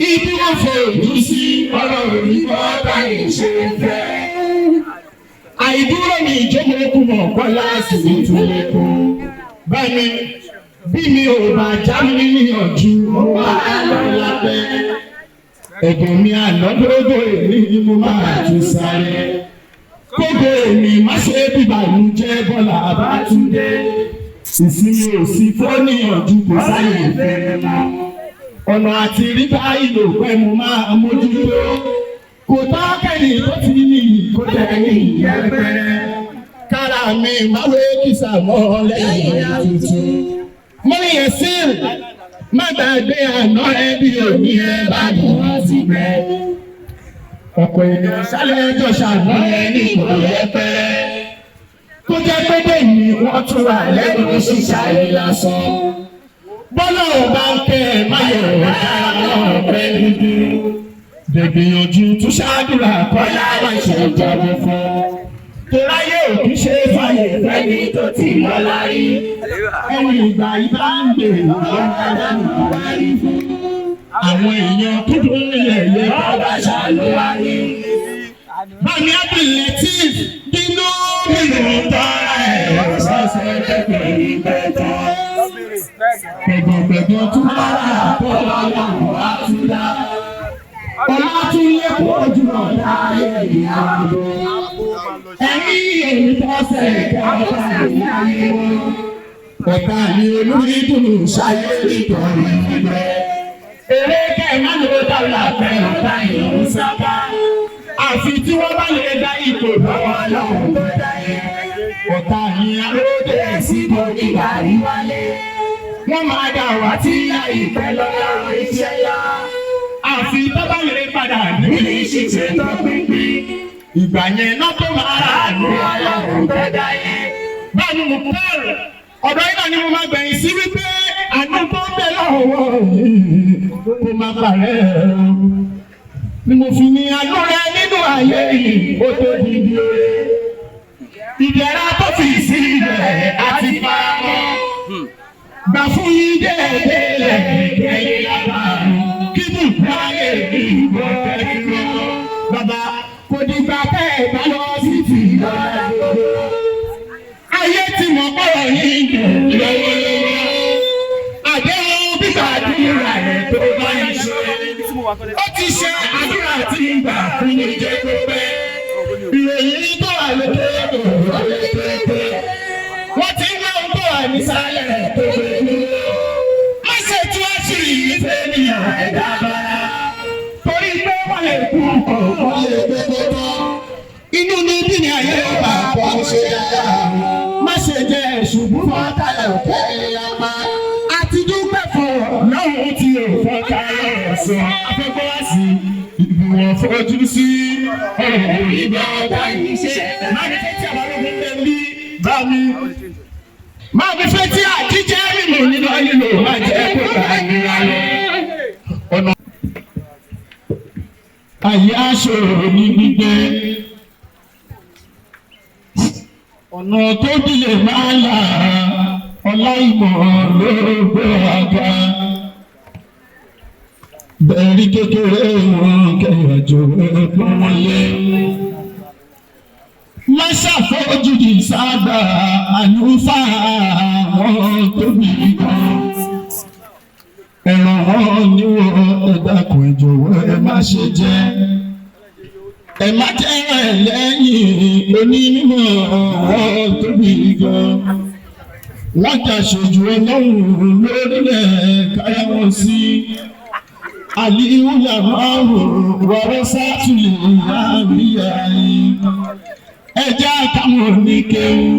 Ibi wọ́n fojú sí ọ̀rọ̀ òyìnbó báyìí ṣe fẹ́. Àìdúró ní ìjọba okùn mọ̀ kọ́lá sì ní túnlẹ̀kùn. Báyìí bí mi ò bá já mi níyànjú, mo máa lọ lábẹ́. Ẹ̀gbọ́n mi ànádógó èmi ni mo máa tún sáré. Gbogbo èmi má ṣe bíbànújẹ́ Bọ́lá Babátúndé. Ìsinmi ò sí fọ́níyànjú kò sáyè ìfẹ́ mọ́. Ọ̀nà àti rí báyìí lò pé mo máa mójútó. Kò tọ́ kẹ́ni tó ti ní kó tẹ̀yìn yẹpẹrẹ. Kára mi máa wé kìsà mọ́ lẹ́yìn tuntun. Mo ní yẹn sí má gbàgbé àná ẹbí òní ẹ bá mi wọ́n ti bẹ̀. Ọ̀pọ̀ ènìyàn sálẹ̀ ẹjọ́ ṣàná ẹni kò yẹpẹrẹ. Kó jẹ́ pé bẹ́ẹ̀ ni wọ́n tún wà lẹ́nu ṣíṣàyè lásán. Bọ́lá ò bá ń kẹ́ ẹ̀ má yọ̀ ọ̀pẹ dúdú. Dègbìyànjú tún ṣáàdúrà kọ́lá wá ìṣèjọba fún. Toráyé òkú ṣe é fàyè fẹ́ni tó ti lọ láyé. Ẹni ìgbà ibà ń gbèrè lọ́wọ́ àdánù wáyé fún. Àwọn èèyàn kúndùn ilẹ̀ yẹ bàbá ṣàlùwárí. Bàmí Abdul-Lateef bínú tọ́ra ẹ̀ ṣọ́ṣẹ́ pẹ̀pẹ̀ ìpẹ́tọ́. Gbẹ̀gbọ̀gbẹ̀gbọ̀ tún bára àtọ́lọ́wọ́ wá tún dá. Ọlá tún lé ojú ọ̀dá ayé ìyàwó. Ẹ̀yìn èyí tọ́sẹ̀ ìjọba ìyáyé wọn. Ọ̀tá ni olórí dùnú ṣayé nítorí ìgbẹ́. Eré kẹ́ẹ̀má ló dáwà fẹ́ ọ̀tá ìlú sábà. Àfi tí wọ́n bá lè dá ipò lọ́wọ́ lọ́wọ́ tó dáyé. Ọ̀tá ni alóde síbò nígbà rí wálé. Wọ́n máa dà wá tí àìpẹ́ lọ́wọ́ iṣẹ́ yá. Àfi tó bá lè padà nílé ṣíṣe tó pínpín. Ìgbà yẹn náà tó máa rà ní ọlọ́run tó dáyé. Báwo mo kẹ́rù? Ọ̀dọ̀ yìí náà ni mo máa gbẹ̀yìn sí wípé àánú tó ń bẹ lọ́wọ́ yìí kó má parẹ́ o. Ni mo fi ní àánú rẹ nínú ayé yìí ó tó di ibi oore. Ìdẹ̀ra tó fi sílẹ̀ àti faramọ́. Gbà fún yín déédéé kẹ́yìn lábàárù. Kí bùkún ayé ìbò kẹ́kẹ́ lọ. Bàbá kò dìgbà bẹ́ẹ̀ bá lọ sí ti lọ́wọ́. Ayé tí mo bọ̀rọ̀ yín dùn lọ́wọ́lọ́wọ́. Àdéhùn gbígbàdúrà rẹ̀ tó bá ń ṣe. Ó ti ṣe àdúrà tí ń gbà fún mi jẹ́ kó pẹ́. Ìròyìn tó wà lókè kò wọlé pépé. Wọ́n ti ń wá ohun tó wà nísàlẹ̀ tó gbé dúró. Má ṣe tí wọ́n ṣì yí fẹ́nìyàn ẹ̀dá bára. Torí pé wọ́n lè kú ọ̀pọ̀ lè gbé gbogbo. Inú ní bí ni ayé ọba àpọ̀ ṣe dáadáa. Má ṣe jẹ́ ṣùgbọ́n fọ́tàlẹ̀ òkè apá. Àti dúpẹ́ fún lọ́hùn tí ò fọ́tàlẹ̀ ọ̀sán. Afẹ́fẹ́ wá sí ìbùwọ̀n fojú sí ọ̀rọ̀ ìgbà ọ̀gá ìṣe. Má ní fẹ́ tí àwọn ológun lè bí bá mi. Má ní fẹ́ tí àjíjẹ́ mímú nínú lílo má jẹ́ kó bá nira lọ. Ayé aṣòro ní gbígbé. Ọ̀nà tó dìlé máa là ọlá ìmọ̀ ló gbé àga. Bẹ̀rí kékeré wọn kẹ̀yàjò ẹ̀pọ̀n wọlé. Má ṣàfojúdi sábà àlùfáà wọn tóbi kan. Ẹ̀ràn wọn níwọ̀n ẹ̀dàkùn ìjọ̀wọ́ ẹ má ṣe jẹ́. Ẹ má tẹ́ràn ẹ̀ lẹ́yìn onímọ̀ wọn tóbi gan. Wọ́n jà ṣojú ọlọ́run lórílẹ̀ káyà wọn sí. Àlìhù làmáhùn wọ̀rọ̀ sátúlẹ̀ àríyá yìí. Ẹja káwọn ní kéwù.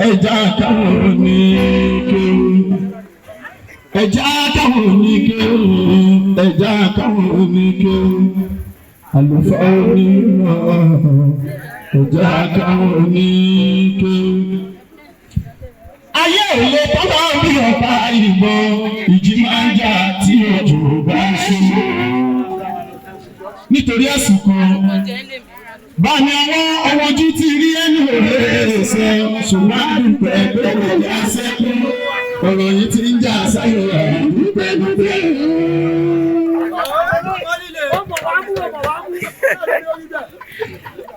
Ẹja káwọn ní kéwù. ẹja káwọn oníkéwù ẹja káwọn oníkéwù àlùfáà onímọ̀ ẹja káwọn oníkéwù. ayé òye tọ́lá bí ọ̀pá ìbọn ìjì máa ń jà tí òjò bá ń ṣe. nítorí àsìkò bá ní àwọn ọmọ ojú ti rí ẹnu rẹ̀ ṣe ṣùgbọ́n àdúpẹ́ pé ìjà sẹ́kù ọ̀rọ̀ yìí ti ń jà sáyọ̀ àdúpẹ́.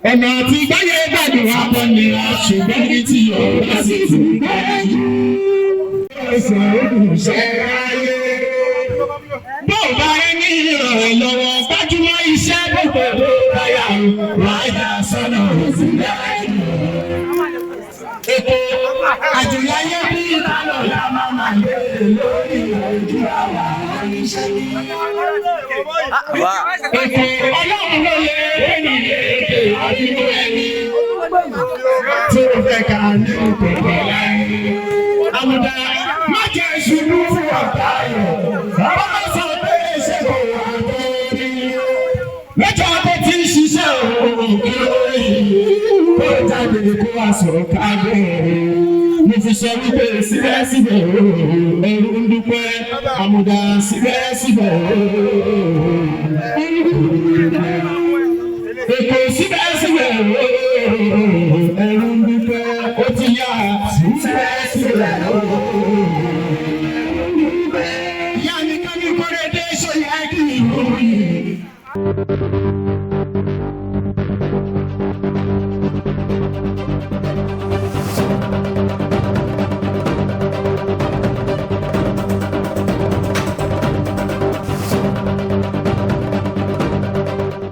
ọ̀nà tí gbáyé gbàdùn wá bọ́ nira ṣùgbọ́n ní tí yóò bá sì ti gbájú. ẹsẹ̀ òdùn ṣe ráyé. bó o bá rí ní ìrọ̀rẹ́ lọ́wọ́ gbájúmọ́ iṣẹ́ gbogbo ló ráyà ráyà sọ́nà òsì dájú. ètò àjùláyé bí ìlànà la máa máa lé lórí ojú àwa oníṣẹ́ ní. ètò ọlọ́run ló lé ènìyàn èdè àdúgbò ẹni tí ó fẹ́ ká ní ìpèkè láyé. àmùdá má jẹ́ ìṣubú fún ọ̀tá rẹ̀. ọmọ sọ pé ṣé kò wá tó ní. lọ́jọ́ tó ti ń ṣiṣẹ́ òun kí ó rí kó jáde kó wá sọ̀rọ̀ káàbọ̀. mo fi sọ wípé síbẹ̀síbẹ̀ ẹrú ń dúpẹ́ àmùdá síbẹ̀síbẹ̀ ètò síbẹ̀síbẹ̀ ẹrú ń dúpẹ́ ó ti yá síbẹ̀síbẹ̀ ìyá mi ká ní kọ́rẹ́dé ṣòyẹ́ kí n lóye.